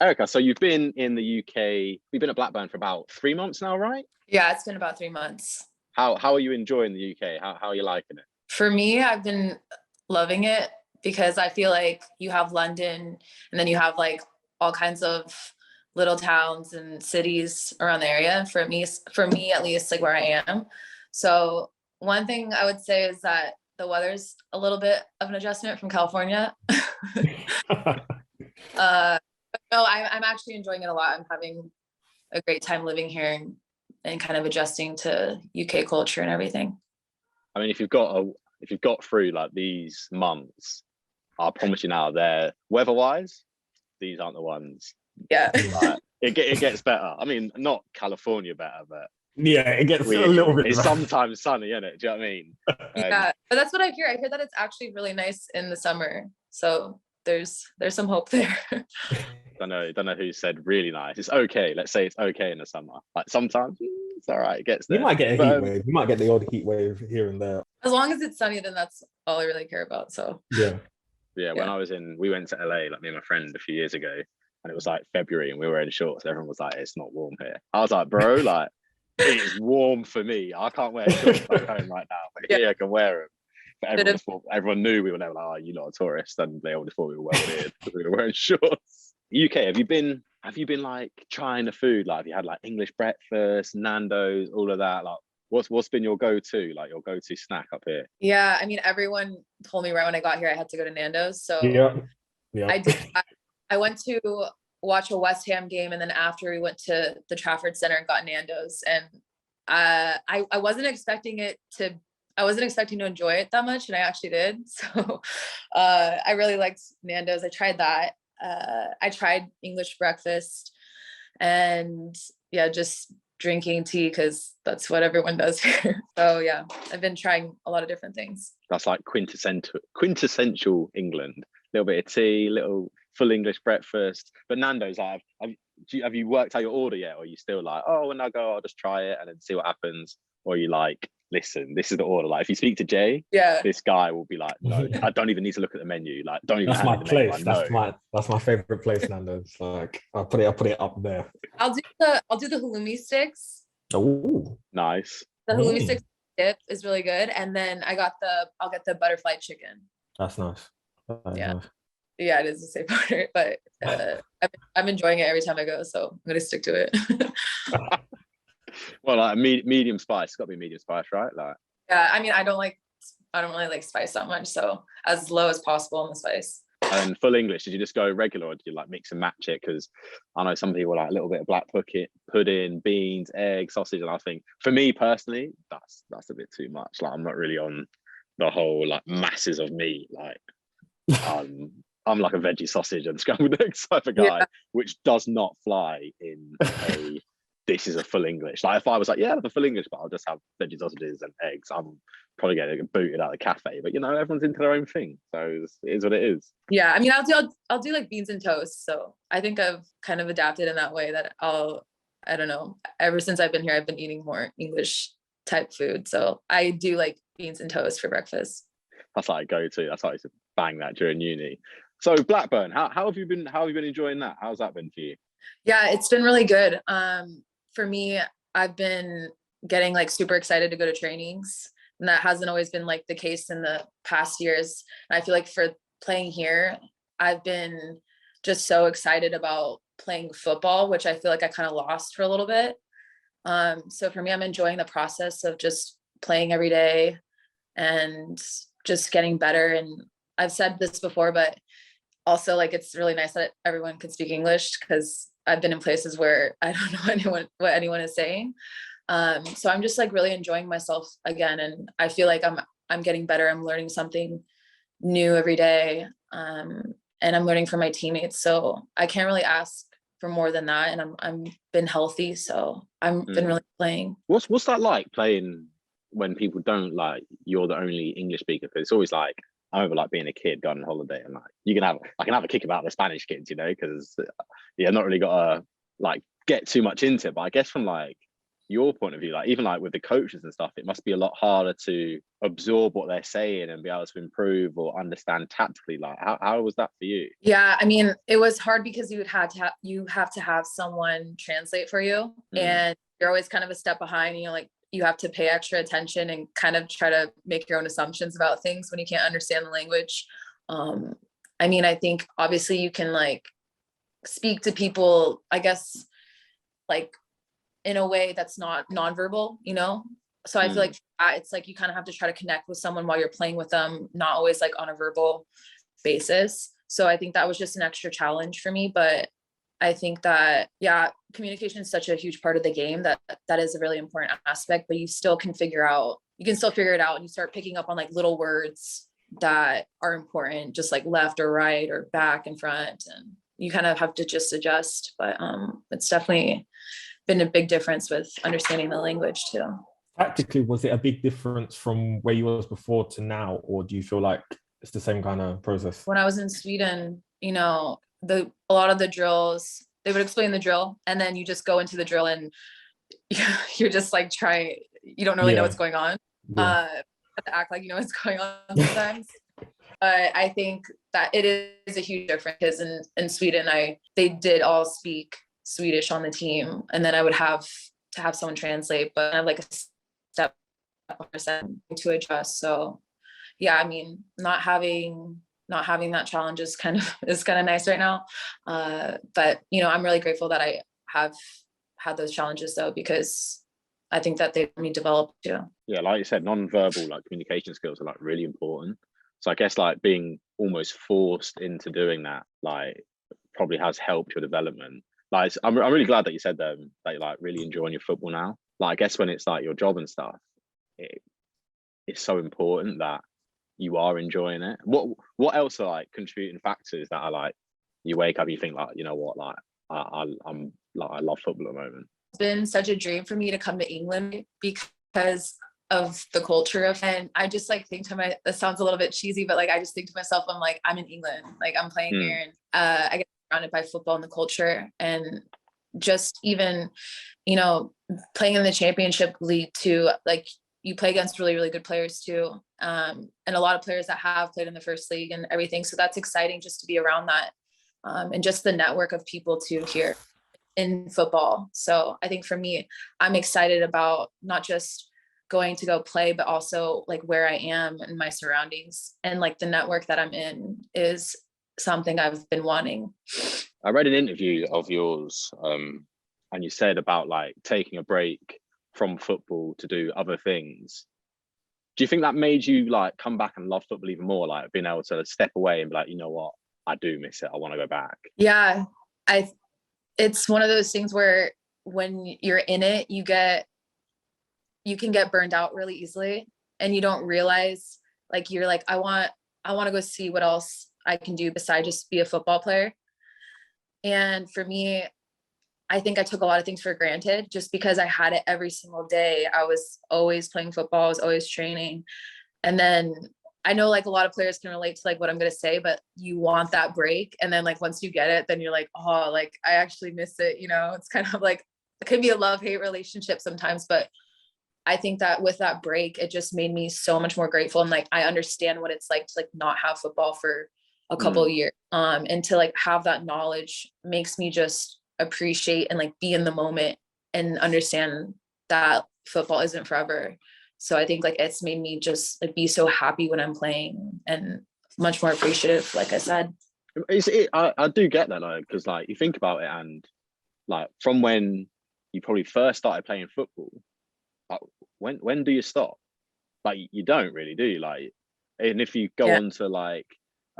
Erica, so you've been in the UK, you've been at Blackburn for about 3 months now, right? Yeah, it's been about 3 months. How are you enjoying the UK? How are you liking it? For me, I've been loving it because I feel like you have London and then you have like all kinds of little towns and cities around the area. For me at least, like where I am. So one thing I would say is that the weather's a little bit of an adjustment from California. uh, no, I'm actually enjoying it a lot. I'm having a great time living here and kind of adjusting to UK culture and everything. I mean, if you've got through like these months, I promise you now, they're weather-wise, these aren't the ones. Yeah. Like, it gets better. I mean, not California better, but Yeah, it gets a little bit. It's sometimes sunny, isn't it? Do you know what I mean? Yeah, but that's what I hear. I hear that it's actually really nice in the summer. So there's some hope there. Don't know who said really nice. It's okay. Let's say it's okay in the summer. Like sometimes it's all right. It gets there. You might get a heat wave. You might get the odd heat wave here and there. As long as it's sunny, then that's all I really care about. So yeah. When we went to LA, like me and my friend a few years ago, and it was like February, and we were in shorts. Everyone was like, "It's not warm here." I was like, "Bro, like it is warm for me. I can't wear shorts back home right now, but here I can wear them." But everyone knew we were never like, "Oh, you're not a tourist," and they all just thought we were well weird because we were wearing shorts. UK, have you been like trying the food? Like, have you had like English breakfast, Nando's, all of that? Like, what's been your go-to, like your go-to snack up here? Yeah, I mean, everyone told me right when I got here I had to go to Nando's. So yeah. I did. I went to watch a West Ham game, and then after we went to the Trafford Center and got Nando's, and I wasn't expecting to enjoy it that much, and I actually did. So I really liked Nando's. I tried that. I tried English breakfast, and just drinking tea because that's what everyone does here. So yeah, I've been trying a lot of different things. That's like quintessential England. A little bit of tea, little full English breakfast. But Nando's, like, have you worked out your order yet, or are you still like, oh, when I go, I'll just try it and then see what happens? Or are you like, listen, this is the order. Like, if you speak to Jay, this guy will be like, no, I don't even need to look at the menu. Like, don't even. That's my place. That's my favorite place, Nando's. Like, I'll put it up there. I'll do the halloumi sticks. Oh, nice. The halloumi sticks dip is really good, and then I'll get the butterfly chicken. That's nice. Yeah, it is the same order, but I'm enjoying it every time I go, so I'm gonna stick to it. Well, like medium spice. It's got to be medium spice, right? Like, yeah, I mean, I don't really like spice that much, so as low as possible on the spice. And full English, did you just go regular, or did you like mix and match it? Because I know some people like a little bit of black pudding, beans, egg, sausage, and I think for me personally, that's a bit too much. Like, I'm not really on the whole like masses of meat. Like, I'm like a veggie sausage and scrambled eggs type of guy, which does not fly in a. This is a full English. Like, if I was like, yeah, I have a full English, but I'll just have veggie sausages and eggs, I'm probably getting booted out of the cafe. But everyone's into their own thing, so it is what it is. Yeah, I mean, I'll do like beans and toast. So I think I've kind of adapted in that way that I don't know. Ever since I've been here, I've been eating more English type food. So I do like beans and toast for breakfast. That's like a go-to. That's how I used to bang that during uni. So Blackburn, how have you been enjoying that? How's that been for you? Yeah, it's been really good. For me, I've been getting like super excited to go to trainings, and that hasn't always been like the case in the past years. And I feel like for playing here, I've been just so excited about playing football, which I feel like I kind of lost for a little bit. So for me, I'm enjoying the process of just playing every day and just getting better. And I've said this before, but also like it's really nice that everyone can speak English, because I've been in places where I don't know what anyone is saying. So I'm just like really enjoying myself again, and I feel like I'm getting better. I'm learning something new every day, and I'm learning from my teammates. So I can't really ask for more than that. And I'm been healthy, so I've been really playing. What's that like, playing when people don't like you're the only English speaker? Because it's always like, I remember like being a kid going on holiday, and like I can have a kick about the Spanish kids, because not really got to like get too much into it. But I guess from like your point of view, like even like with the coaches and stuff, it must be a lot harder to absorb what they're saying and be able to improve or understand tactically. Like how was that for you? Yeah, I mean, it was hard because you have to have someone translate for you, and you're always kind of a step behind. And you have to pay extra attention and kind of try to make your own assumptions about things when you can't understand the language. I mean, I think obviously you can like speak to people, I guess, like in a way that's not nonverbal, So I feel like it's like you kind of have to try to connect with someone while you're playing with them, not always like on a verbal basis. So I think that was just an extra challenge for me. But I think that, yeah, communication is such a huge part of the game that is a really important aspect, but you can still figure it out and you start picking up on like little words that are important, just like left or right or back and front. And you kind of have to just adjust. But it's definitely been a big difference with understanding the language too. Tactically, was it a big difference from where you was before to now, or do you feel like it's the same kind of process? When I was in Sweden, a lot of the drills, they would explain the drill, and then you just go into the drill and you're just like you don't really know what's going on. Have to act like you know what's going on sometimes. But I think that it is a huge difference because in Sweden, they did all speak Swedish on the team, and then I would have to have someone translate, but I have like a step to adjust. So yeah, I mean, not having that challenge is kind of nice right now. But I'm really grateful that I have had those challenges though, because I think that they let me develop too. Yeah, like you said, non-verbal like communication skills are like really important. So I guess like being almost forced into doing that like probably has helped your development. Like I'm really glad that you said that you're like really enjoying your football now. Like I guess when it's like your job and stuff, it's so important that you are enjoying it. What else are like contributing factors that are like you wake up, you think like, you know what, like I'm like I love football at the moment. It's been such a dream for me to come to England because of the culture and I just like think to that sounds a little bit cheesy, but like I just think to myself, I'm like, I'm in England, like I'm playing here, and I get surrounded by football and the culture, and just even playing in the championship league too, like you play against really, really good players too, and a lot of players that have played in the first league and everything, so that's exciting just to be around that, and just the network of people too here in football. So I think for me, I'm excited about not just going to go play, but also like where I am and my surroundings, and like the network that I'm in is something I've been wanting. I read an interview of yours, and you said about like taking a break from football to do other things. Do you think that made you like come back and love football even more, like being able to step away and be like, you know what, I do miss it, I want to go back? Yeah, it's one of those things where when you're in it, you can get burned out really easily, and you don't realize, like you're like, I want to go see what else I can do besides just be a football player. And for me, I think I took a lot of things for granted just because I had it every single day. I was always playing football, I was always training. And then I know like a lot of players can relate to like what I'm going to say, but you want that break. And then like once you get it, then you're like, oh, like I actually miss it. It's kind of like, it can be a love-hate relationship sometimes, but I think that with that break, it just made me so much more grateful. And like, I understand what it's like to like not have football for a couple of years. And to like have that knowledge makes me just appreciate and like be in the moment and understand that football isn't forever. So I think like it's made me just like be so happy when I'm playing and much more appreciative, like I said. I do get that, like, because like you think about it, and like from when you probably first started playing football, like when do you stop? Like you don't really, do you? Like, and if you go on to like,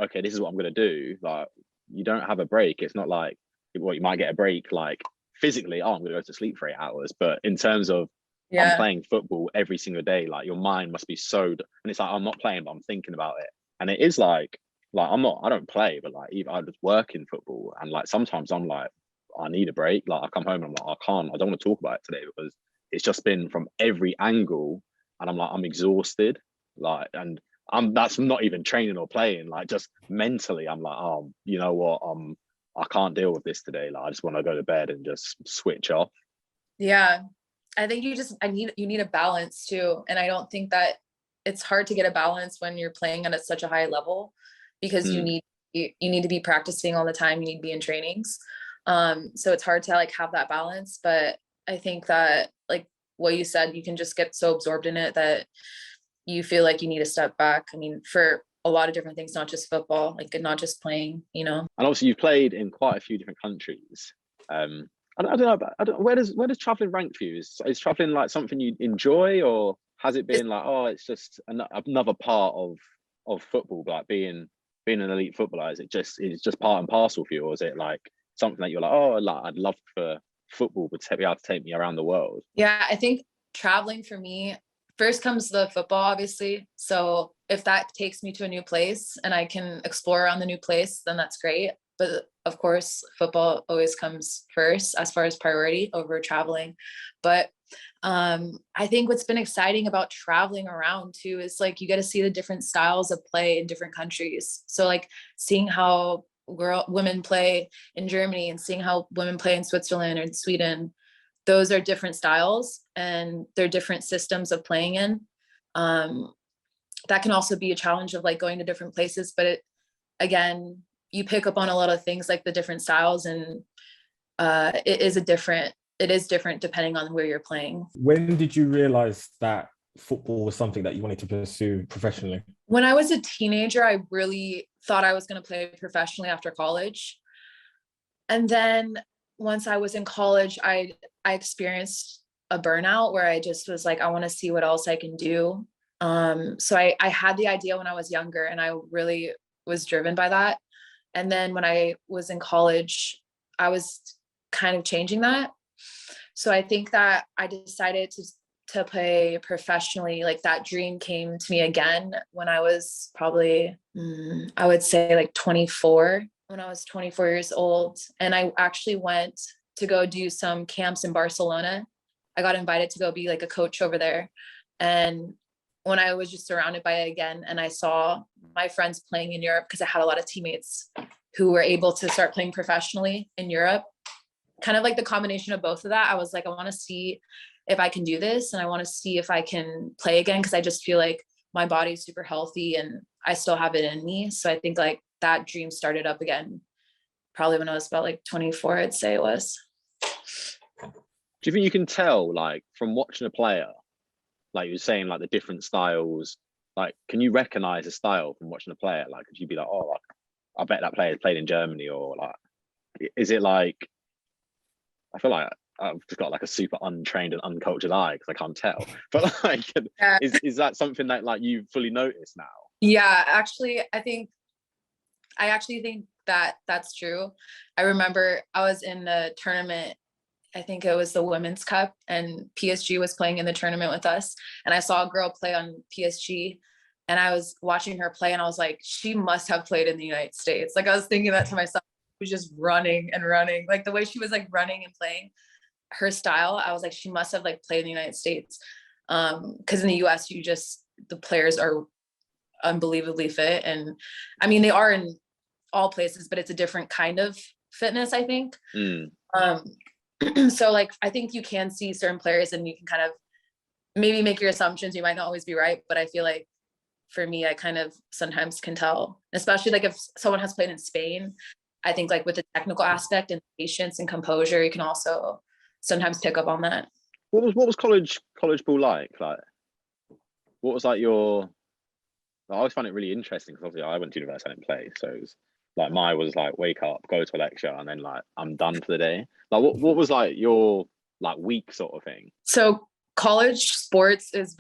okay, this is what I'm gonna do, like you don't have a break. It's not like, well, you might get a break like physically, oh, I'm gonna go to sleep for 8 hours, but in terms of I'm playing football every single day, like your mind must be so, and it's like I'm not playing, but I'm thinking about it. And it is like I don't play, but like even I just work in football, and like sometimes I'm like, I need a break. Like I come home and I'm like, I don't want to talk about it today because it's just been from every angle, and I'm like, I'm exhausted. Like, and that's not even training or playing, like just mentally, I'm like, oh, you know what? I can't deal with this today. Like I just want to go to bed and just switch off. Yeah. I think you need a balance too. And I don't think that it's hard to get a balance when you're playing at such a high level, because you need to be practicing all the time. You need to be in trainings. So it's hard to like have that balance. But I think that, like what you said, you can just get so absorbed in it that you feel like you need to step back. I mean, for a lot of different things, not just football, like not just playing, you know. And obviously you've played in quite a few different countries. I don't know, where does traveling rank for you? Is traveling like something you enjoy, or has it been like, oh, it's just another part of football, like being an elite footballer? Is it just part and parcel for you, or is it like something that you're like, oh, like I'd love for football would be able to take me around the world? Yeah, I think traveling for me, first comes the football, obviously. So if that takes me to a new place and I can explore around the new place, then that's great. But of course, football always comes first as far as priority over traveling. But I think what's been exciting about traveling around too is like you get to see the different styles of play in different countries. So like seeing how women play in Germany and seeing how women play in Switzerland or in Sweden, those are different styles and they're different systems of playing in. That can also be a challenge of like going to different places, but again, you pick up on a lot of things like the different styles, and it is different depending on where you're playing. When did you realize that football was something that you wanted to pursue professionally? When I was a teenager, I really thought I was going to play professionally after college. And then once I was in college, I experienced a burnout where I just was like, I want to see what else I can do. So I had the idea when I was younger, and I really was driven by that. And then when I was in college, I was kind of changing that. So I think that I decided to play professionally. Like that dream came to me again when I was probably, I would say like 24, when I was 24 years old. And I actually went to go do some camps in Barcelona. I got invited to go be like a coach over there. And when I was just surrounded by it again, and I saw my friends playing in Europe, because I had a lot of teammates who were able to start playing professionally in Europe, kind of like the combination of both of that, I was like, I want to see if I can do this, and I want to see if I can play again, because I just feel like my body's super healthy and I still have it in me. So I think like that dream started up again, probably when I was about like 24, I'd say it was. Do you think you can tell, like from watching a player, like you were saying, like the different styles, like can you recognize a style from watching a player? Like could you be like, oh, like, I bet that player played in Germany, or like, is it like, I feel like I've just got like a super untrained and uncultured eye because I can't tell. But like, is that something that like you fully notice now? Yeah, actually, I actually think that that's true. I remember I was in the tournament, I think it was the Women's Cup, and PSG was playing in the tournament with us. And I saw a girl play on PSG, and I was watching her play, and I was like, she must have played in the United States. Like I was thinking that to myself. She was just running and running, like the way she was like running and playing, her style. I was like, she must have like played in the United States. Because in the US, the players are unbelievably fit. And I mean, they are in all places, but it's a different kind of fitness, I think. So like, I think you can see certain players and you can kind of maybe make your assumptions. You might not always be right, but I feel like for me, I kind of sometimes can tell, especially like if someone has played in Spain. I think like with the technical aspect and patience and composure, you can also sometimes pick up on that. What was college ball like? Like, what was like your? I always find it really interesting because obviously I went to university, I didn't play, so it was like mine was like wake up, go to a lecture, and then like I'm done for the day. Like, what was like your like week sort of thing? So college sports is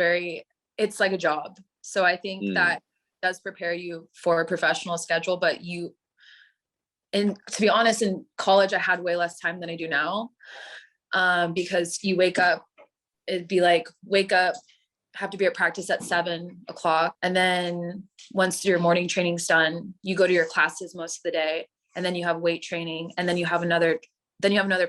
it's like a job. So I think that does prepare you for a professional schedule, but and to be honest, in college, I had way less time than I do now, because you wake up, it'd be like, wake up, have to be at practice at 7:00. And then once your morning training's done, you go to your classes most of the day, and then you have weight training, and then you have another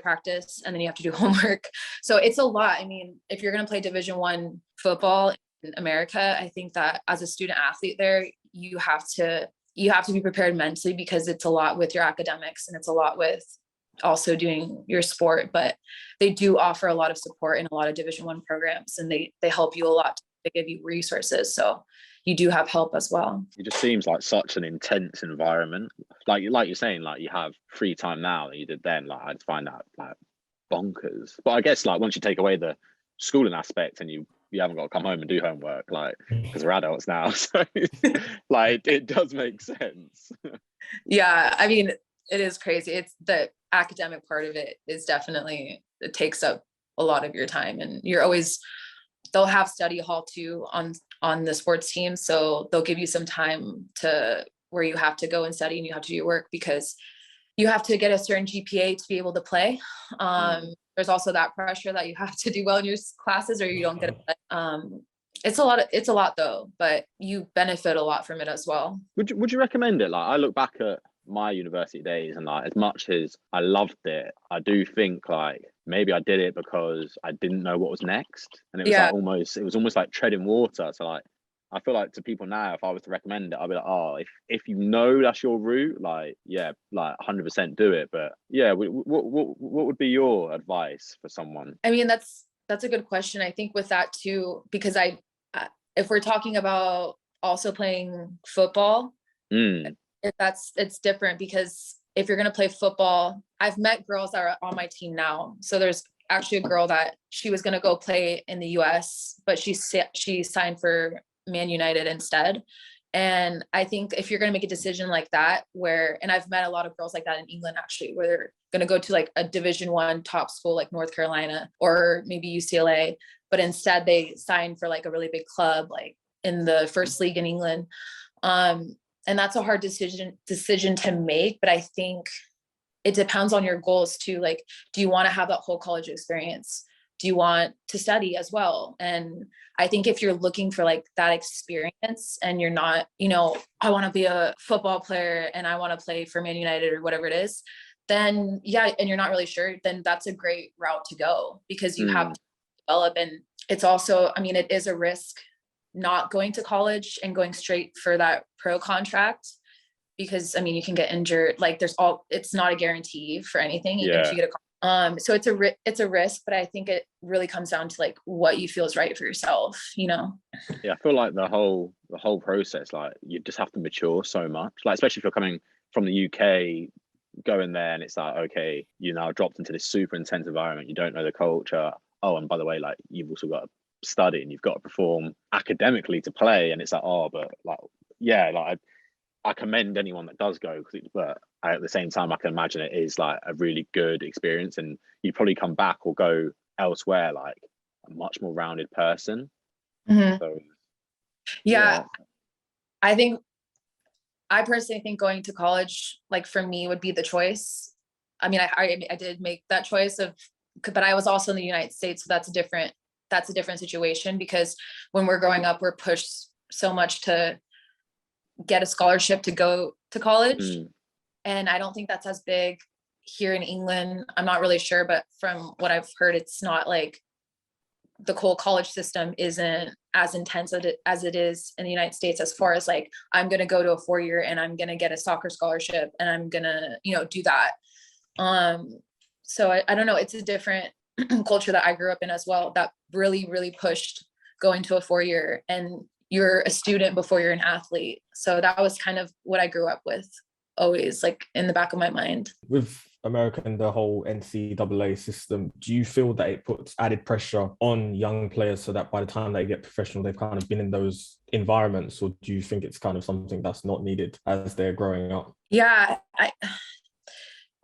practice, and then you have to do homework. So it's a lot. I mean, if you're going to play Division I football in America, I think that as a student athlete there, you have to be prepared mentally, because it's a lot with your academics and it's a lot with also doing your sport, but they do offer a lot of support in a lot of Division I programs, and they help you a lot. They give you resources, so you do have help as well. It just seems like such an intense environment. Like you're saying, like you have free time now that you did then. Like I'd find that like bonkers. But I guess like once you take away the schooling aspect and you haven't got to come home and do homework, like because we're adults now, so like it does make sense. Yeah, I mean, it is crazy. It's the academic part of it is definitely, it takes up a lot of your time, and you're always, they'll have study hall too on the sports team, so they'll give you some time to where you have to go and study and you have to do your work because you have to get a certain GPA to be able to play. There's also that pressure that you have to do well in your classes or you don't get it. It's a lot though, but you benefit a lot from it as well. Would you recommend it? Like I look back at my university days and like as much as I loved it, I do think like maybe I did it because I didn't know what was next, and it was like almost like treading water. So like I feel like to people now, if I was to recommend it, I'd be like, oh, if you know that's your route, like yeah, like 100% do it. But yeah, what would be your advice for someone? I mean, that's a good question. I think with that too, because if we're talking about also playing football, it's different, because if you're going to play football, I've met girls that are on my team now. So there's actually a girl that she was going to go play in the US, but she signed for Man United instead. And I think if you're going to make a decision like that, and I've met a lot of girls like that in England, actually, where they're going to go to like a Division I top school, like North Carolina or maybe UCLA, but instead they sign for like a really big club, like in the first league in England. And that's a hard decision to make, but I think it depends on your goals too. Like, do you want to have that whole college experience? Do you want to study as well? And I think if you're looking for like that experience and you're not, I want to be a football player and I want to play for Man United or whatever it is, then yeah, and you're not really sure, then that's a great route to go, because you have to develop. And it's also, I mean, it is a risk not going to college and going straight for that pro contract, because I mean, you can get injured. Like it's not a guarantee for anything, even if you get so it's a risk, but I think it really comes down to like what you feel is right for yourself, Yeah, I feel like the whole process, like you just have to mature so much, like especially if you're coming from the UK, going there and it's like, okay, you now dropped into this super intense environment, you don't know the culture. Oh, and by the way, like you've also got to study and you've got to perform academically to play, and it's like, oh, but like yeah, like I commend anyone that does go, but at the same time, I can imagine it is like a really good experience, and you probably come back or go elsewhere like a much more rounded person. So yeah, I personally think going to college, like for me, would be the choice. I mean, I did make that choice but I was also in the United States, so that's a different situation, because when we're growing up, we're pushed so much to get a scholarship to go to college. And I don't think that's as big here in England. I'm not really sure, but from what I've heard, it's not like the whole college system isn't as intense as it is in the United States, as far as like, I'm going to go to a 4-year and I'm going to get a soccer scholarship and I'm going to, do that. So I don't know. It's a different culture that I grew up in as well, that really, really pushed going to a 4-year, and you're a student before you're an athlete. So that was kind of what I grew up with, always like in the back of my mind. With America and the whole NCAA system, do you feel that it puts added pressure on young players so that by the time they get professional, they've kind of been in those environments? Or do you think it's kind of something that's not needed as they're growing up? Yeah,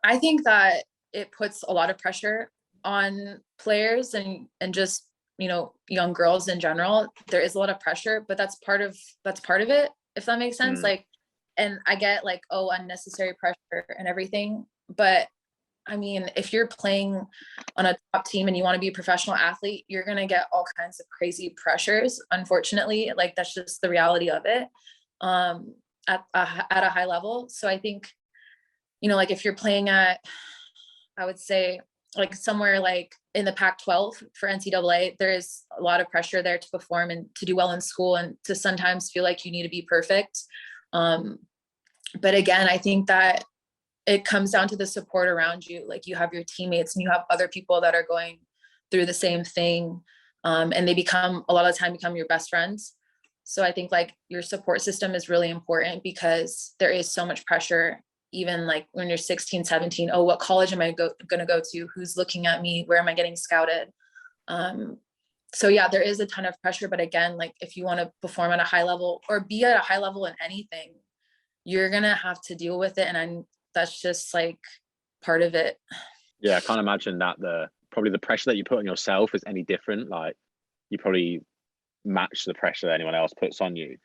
I think that it puts a lot of pressure on players and just, young girls in general. There is a lot of pressure, but that's part of it, if that makes sense. Like, and I get like, oh, unnecessary pressure and everything. But I mean, if you're playing on a top team and you want to be a professional athlete, you're going to get all kinds of crazy pressures. Unfortunately, like that's just the reality of it, at a high level. So I think, like if you're playing at, I would say like somewhere like in the Pac-12 for NCAA, there is a lot of pressure there to perform and to do well in school and to sometimes feel like you need to be perfect. But again, I think that it comes down to the support around you. Like, you have your teammates and you have other people that are going through the same thing. And they become, a lot of the time, become your best friends. So I think like your support system is really important, because there is so much pressure, even like when you're 16, 17, oh, what college am I going to go to? Who's looking at me? Where am I getting scouted? So yeah, there is a ton of pressure, but again, like if you want to perform at a high level or be at a high level in anything, you're going to have to deal with it. And that's just like part of it. Yeah, I can't imagine that probably the pressure that you put on yourself is any different. Like, you probably match the pressure that anyone else puts on you.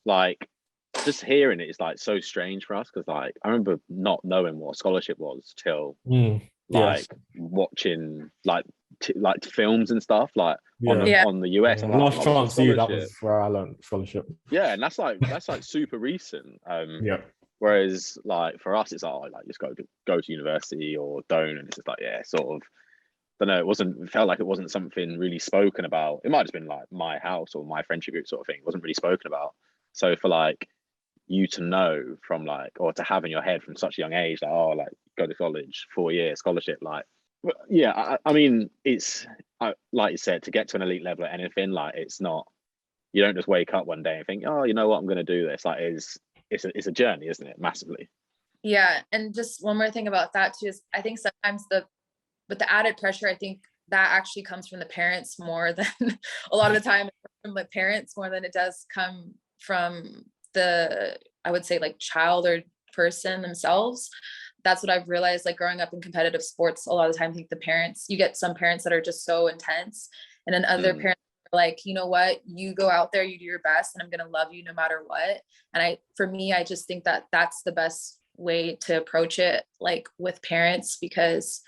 Like, just hearing it is like so strange for us, because like I remember not knowing what scholarship was till like watching like films and stuff like on the US. I'm like, Last Chance U, that was where I learned scholarship. Yeah, and that's like super recent. Whereas like for us, it's like just go to university or don't, and it's just like, yeah, sort of. I don't know. It felt like it wasn't something really spoken about. It might have just been like my house or my friendship group sort of thing. It wasn't really spoken about. So for like you to know from like, or to have in your head from such a young age, like, oh, like go to college, 4-year scholarship, like, yeah. I mean, it's like you said, to get to an elite level at anything, like it's not. You don't just wake up one day and think, oh, you know what, I'm going to do this. Like, it's a journey, isn't it? Massively. Yeah, and just one more thing about that too is I think sometimes with the added pressure, I think that actually comes from the parents more than a lot of the time from the parents more than it does come from the, I would say, like child or person themselves. That's what I've realized, like growing up in competitive sports, a lot of the time I think the parents, you get some parents that are just so intense, and then other parents are like, you know what, you go out there, you do your best, and I'm going to love you no matter what. And for me, I just think that that's the best way to approach it, like with parents, because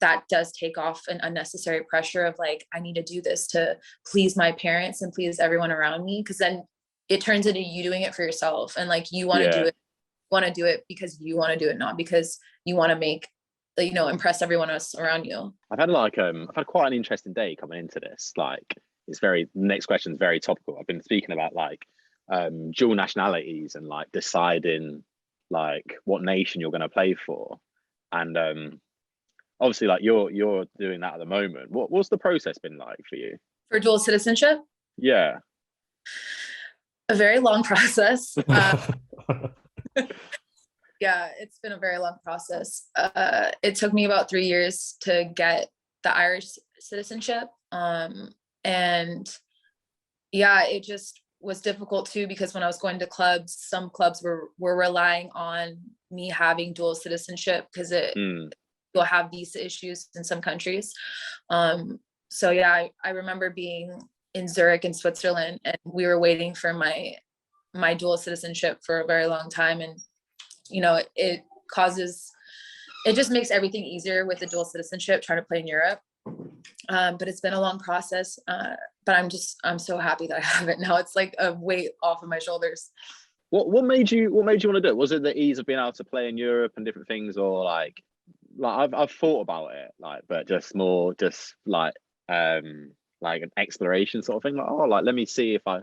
that does take off an unnecessary pressure of like, I need to do this to please my parents and please everyone around me. Cause then it turns into you doing it for yourself. And like, you want to do it because you want to do it, not because you want to make, impress everyone else around you. I've had quite an interesting day coming into this. Like, next question is very topical. I've been speaking about like dual nationalities and like deciding like what nation you're going to play for. And obviously, like you're doing that at the moment. What's the process been like for you? For dual citizenship? Yeah. A very long process. Yeah, it's been a very long process. It took me about 3 years to get the Irish citizenship. And yeah, it just was difficult too, because when I was going to clubs, some clubs were relying on me having dual citizenship because you'll have visa issues in some countries. So yeah, I remember being in Zurich in Switzerland, and we were waiting for my dual citizenship for a very long time. And, it just makes everything easier with the dual citizenship, trying to play in Europe. But it's been a long process. But I'm so happy that I have it now. It's like a weight off of my shoulders. What made you want to do it? Was it the ease of being able to play in Europe and different things, or like I've thought about it, like, but just more like an exploration sort of thing, like, oh, like let me see if I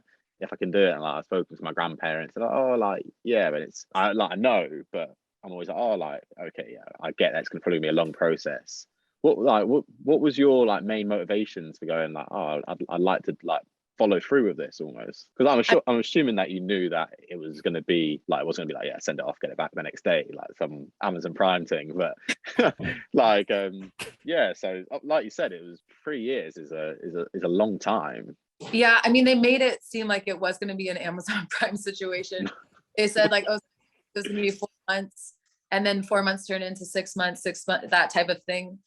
can do it. And like I've spoken to my grandparents, and like, oh, like yeah, but I know, but I'm always like, oh, like okay, yeah, I get that it's gonna probably be a long process. What was your like main motivations for going like, oh, I'd like to like follow through with this almost? Because I'm assuming that you knew that it was going to be like, it wasn't going to be like, yeah, send it off, get it back the next day, like some Amazon Prime thing. But like yeah, so like you said, it was 3 years is a long time. Yeah, I mean, they made it seem like it was going to be an Amazon Prime situation. They said like, oh, it was going to be 4 months, and then 4 months turned into 6 months, that type of thing.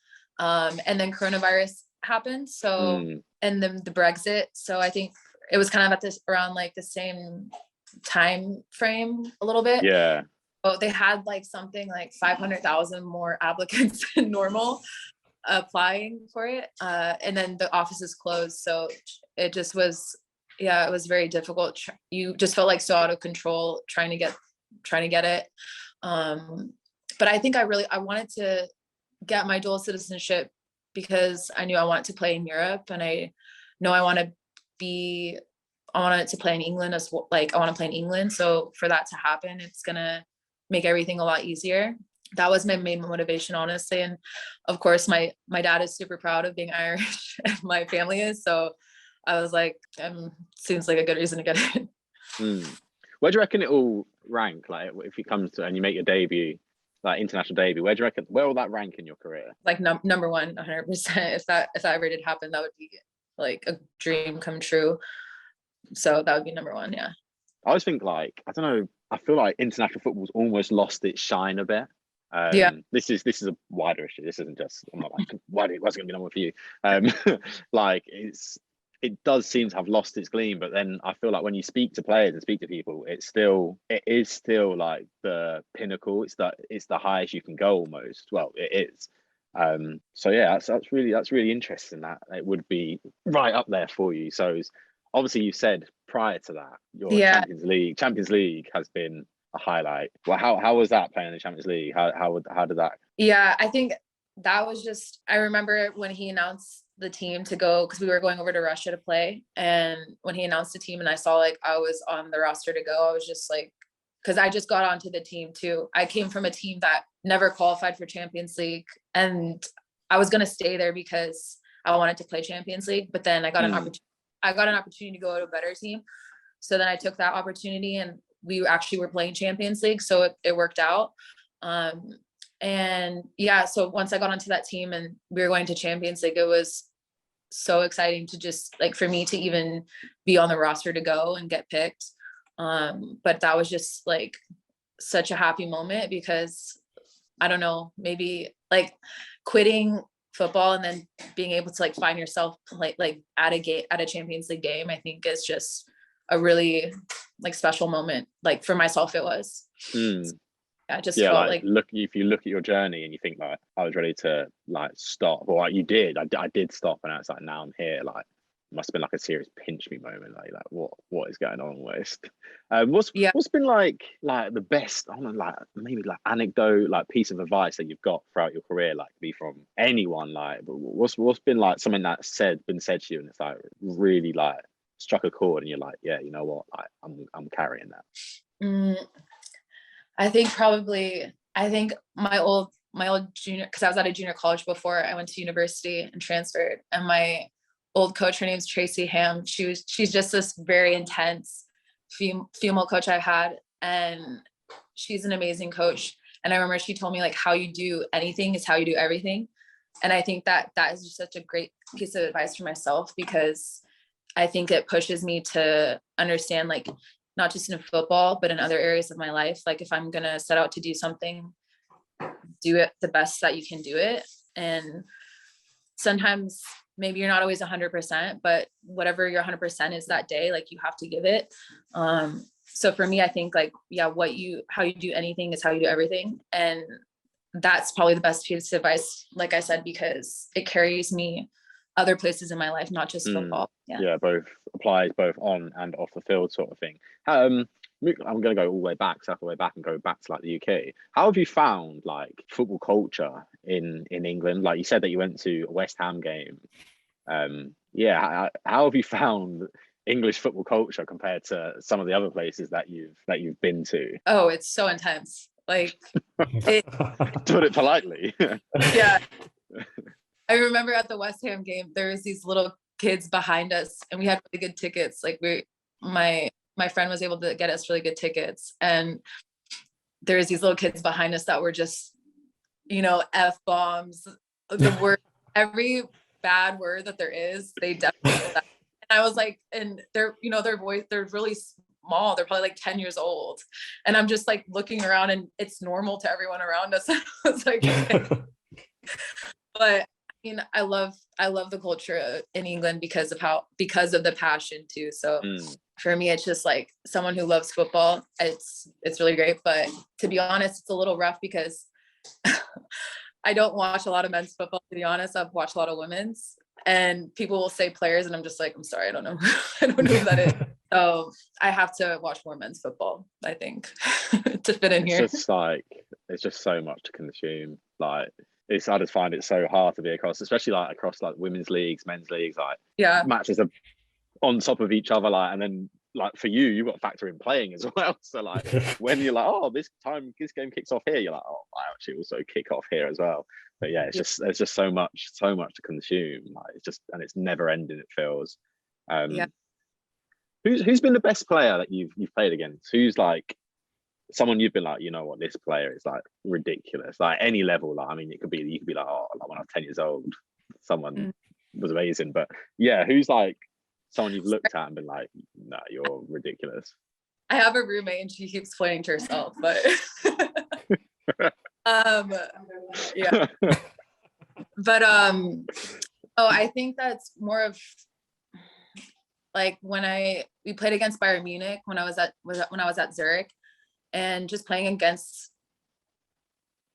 And then coronavirus happened. So, and then the Brexit. So I think it was kind of around like the same time frame a little bit. Yeah. Oh, they had like something like 500,000 more applicants than normal applying for it. And then the offices closed. So it just was, it was very difficult. You just felt like so out of control trying to get it. But I think I wanted to get my dual citizenship because I knew I wanted to play in Europe, and I know I wanted to play in England as well. Like I want to play in England. So for that to happen, it's gonna make everything a lot easier. That was my main motivation, honestly. And of course, my dad is super proud of being Irish, and my family is. So I was like, seems like a good reason to get it. Where do you reckon it will rank? Like, if you come to and you make your debut, like international debut, where do you reckon, where will that rank in your career? Like number one, 100%. If that ever did happen, that would be like a dream come true. So that would be number one. Yeah. I always think, like, I don't know, I feel like international football's almost lost its shine a bit. This is a wider issue. This isn't just, I'm not like, what's it gonna be number one for you? Like, it does seem to have lost its gleam, but then I feel like when you speak to players and speak to people, it is still like the pinnacle. It's the highest you can go almost. Well, it is. So yeah, that's really interesting that it would be right up there for you. So obviously you said prior to that, your Champions League has been a highlight. Well, how was that, playing in the Champions League? How did that? Yeah, I think that was just, I remember when he announced the team to go, because we were going over to Russia to play, and when he announced the team and I saw like I was on the roster to go, I was just like, because I just got onto the team too. I came from a team that never qualified for Champions League, and I was going to stay there because I wanted to play Champions League, but then I got an opportunity to go to a better team. So then I took that opportunity, and we actually were playing Champions League, so it worked out. And yeah, so once I got onto that team and we were going to Champions League, it was so exciting to just like, for me to even be on the roster to go and get picked. But that was just like such a happy moment, because I don't know, maybe like quitting football and then being able to like find yourself like at a Champions League game, I think is just a really like special moment. Like for myself, it was. I just felt like if you look at your journey and you think like, I was ready to like stop, or like you did, I did stop, and it's like, now I'm here. Like, it must have been like a serious pinch me moment. Like what is going on, West? What's been like the best, I don't know, like maybe like anecdote, like piece of advice that you've got throughout your career, like be from anyone, like what's been like something that's been said to you and it's like really like struck a chord and you're like, yeah, you know what, like I'm carrying that? I think my old junior, because I was at a junior college before I went to university and transferred, and my old coach, her name's Tracy Ham. She's just this very intense female coach I had, and she's an amazing coach. And I remember she told me like, how you do anything is how you do everything. And I think that is just such a great piece of advice for myself, because I think it pushes me to understand, like, not just in football, but in other areas of my life. Like if I'm going to set out to do something, do it the best that you can do it. And sometimes maybe you're not always 100%, but whatever your 100% is that day, like you have to give it. So for me, I think like, yeah, how you do anything is how you do everything. And that's probably the best piece of advice, like I said, because it carries me other places in my life, not just football. Yeah, both applies both on and off the field sort of thing. I'm going to go all the way back, circle the way back and go back to like the UK. How have you found like football culture in England? Like you said that you went to a West Ham game. How have you found English football culture compared to some of the other places that you've been to? Oh, it's so intense. Like to put it politely. Yeah. I remember at the West Ham game, there was these little kids behind us, and we had really good tickets. Like my friend was able to get us really good tickets, and there was these little kids behind us that were just, F-bombs, the word, every bad word that there is, they definitely did that. And I was like, and their voice, they're really small. They're probably like 10 years old. And I'm just like looking around, and it's normal to everyone around us. I was like, okay. But I love the culture in England because of the passion too. So for me, it's just like someone who loves football. It's really great. But to be honest, it's a little rough because I don't watch a lot of men's football, to be honest. I've watched a lot of women's, and people will say players, and I'm just like, I'm sorry, I don't know. I don't know who that is. So I have to watch more men's football, I think, to fit in here. It's just so much to consume. Like, I just find it so hard to be across, especially like women's leagues, men's leagues, like matches are on top of each other, like, and then like for you, you've got to factor in playing as well. So like when you're like, oh, this game kicks off here, you're like, oh, I actually also kick off here as well. But yeah, there's just so much to consume. Like and it's never ending, it feels. Who's been the best player that you've played against? Who's like someone you've been like, you know what, this player is like ridiculous, like any level. Like, I mean, you could be like, oh, like when I was 10 years old, someone was amazing. But yeah, who's like someone you've looked at and been like, no, you're ridiculous? I have a roommate and she keeps pointing to herself, but yeah. But I think that's more of like when we played against Bayern Munich when I was at Zurich, and just playing against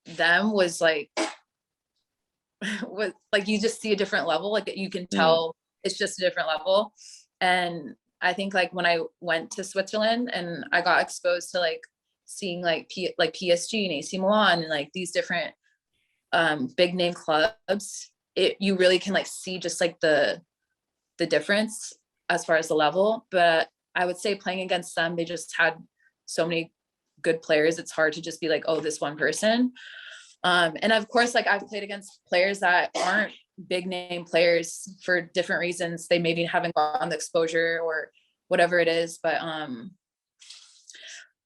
them was like you just see a different level. Like you can tell it's just a different level. And I think like when I went to Switzerland and I got exposed to like seeing like PSG and AC Milan and like these different big name clubs, you really can like see just like the difference as far as the level. But I would say playing against them, they just had so many good players. It's hard to just be like, oh, this one person. And of course, like I've played against players that aren't big name players for different reasons. They maybe haven't gotten the exposure or whatever it is. But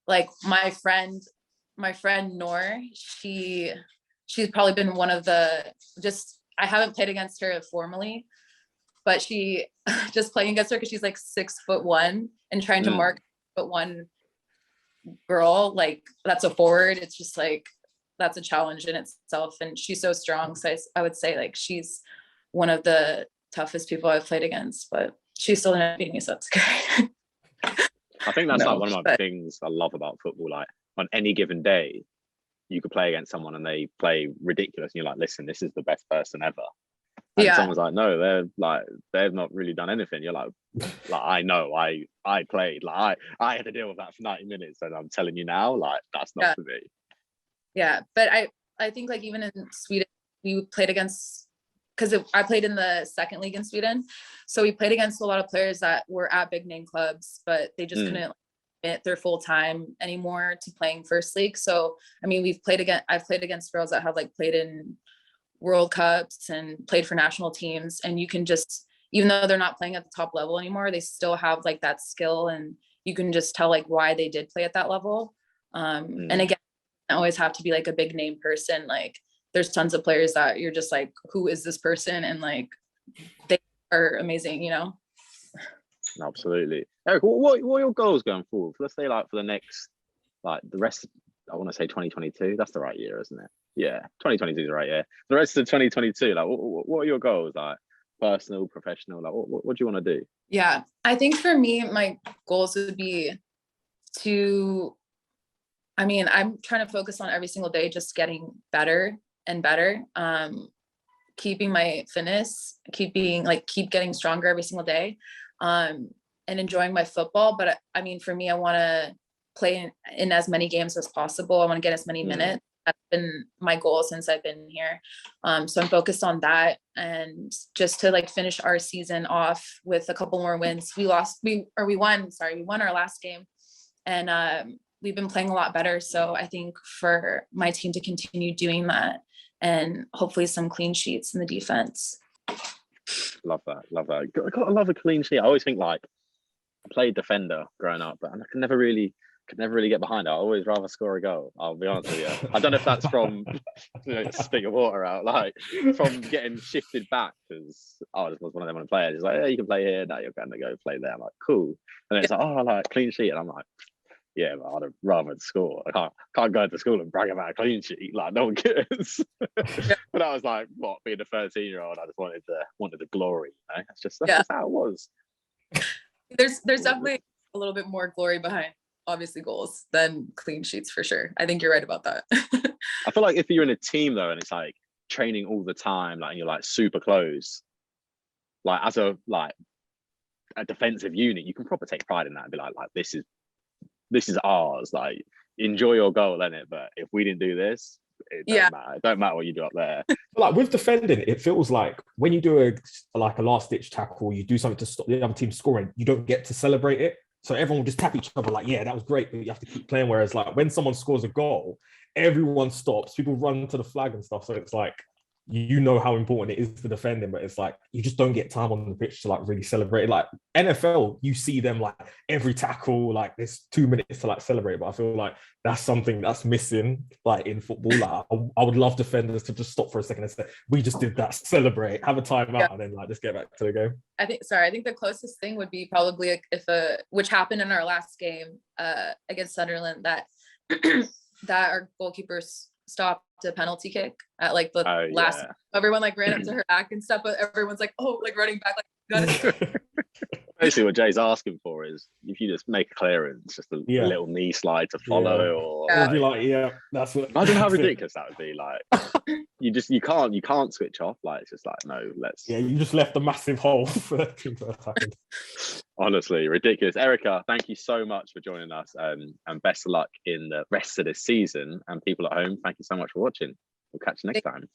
like my friend Noor, she's probably been one of I haven't played against her formally, but she just playing against her because she's like 6'1" and trying to mark 6'1" girl, like that's a forward. It's just like that's a challenge in itself, and she's so strong. So I would say like she's one of the toughest people I've played against, but she's still in beating me, so that's okay. I think that's like one of my things I love about football. Like on any given day, you could play against someone and they play ridiculous, and you're like, listen, this is the best person ever. And someone's like, no, they've not really done anything. You're like I know, I played, like I had to deal with that for 90 minutes, and I'm telling you now, like that's not for me. Yeah, but I think like even in Sweden, we played against, because I played in the second league in Sweden, so we played against a lot of players that were at big name clubs, but they just couldn't commit their full time anymore to playing first league. So I mean, I've played against girls that have like played in World Cups and played for national teams, and you can just, even though they're not playing at the top level anymore, they still have like that skill, and you can just tell like why they did play at that level. And again, you don't always have to be like a big name person. Like there's tons of players that you're just like, who is this person? And like they are amazing, you know? Absolutely. Eric, what are your goals going forward? Let's say like for the next, like the rest, I want to say 2022. That's the right year, isn't it? Yeah, 2022 is the right year. The rest of 2022, like what are your goals? Like personal, professional, like what do you want to do? Yeah, I think for me, my goals would be I'm trying to focus on every single day, just getting better and better. Keeping my fitness, keep getting stronger every single day, and enjoying my football. But I mean, for me, I want to play in as many games as possible. I want to get as many minutes. That's been my goal since I've been here. So I'm focused on that, and just to like finish our season off with a couple more wins. We won our last game, and we've been playing a lot better. So I think for my team to continue doing that, and hopefully some clean sheets in the defense. Love that. I love a clean sheet. I always think like I played defender growing up, but I could never really get behind it. I always rather score a goal. I'll be honest with you. I don't know if that's from spit your water out, like from getting shifted back, because it was one of them players. It's like, yeah, you can play here. Now you're going to go play there. I'm like, cool. And then it's like, oh, like clean sheet, and I'm like, yeah, but I'd rather score. I can't go to school and brag about a clean sheet. Like no one cares. But I was like, what? Being a 13-year-old, I just wanted the glory. You know? That's just how it was. There's definitely a little bit more glory behind obviously goals than clean sheets for sure. I think you're right about that. I feel like if you're in a team though, and it's like training all the time, like and you're like super close, like as a defensive unit, you can probably take pride in that and be like this is ours. Like enjoy your goal, innit? But if we didn't do this, it don't matter. It don't matter what you do up there. Like with defending, it feels like when you do a last ditch tackle, you do something to stop the other team scoring, you don't get to celebrate it. So everyone will just tap each other like, yeah, that was great, but you have to keep playing. Whereas like when someone scores a goal, everyone stops, people run to the flag and stuff. So it's like, you know how important it is to defend him, but it's like you just don't get time on the pitch to like really celebrate. Like NFL, you see them like every tackle, like there's 2 minutes to like celebrate. But I feel like that's something that's missing like in football. Like I would love defenders to just stop for a second and say, we just did that, celebrate, have a timeout, and then like just get back to the game. I think the closest thing would be probably which happened in our last game against Sunderland, that that our goalkeepers stopped a penalty kick at like the last. Everyone like ran up to her back and stuff, but everyone's like, oh, like running back, like Basically what Jay's asking for is if you just make a clearance, just a little knee slide to follow, or be like, that's what. Imagine how ridiculous that would be. Like you can't switch off. Like it's just like, no, let's. Yeah, you just left a massive hole for that team to attack. Honestly, ridiculous. Erica, thank you so much for joining us, and best of luck in the rest of this season. And people at home, thank you so much for watching. We'll catch you next time.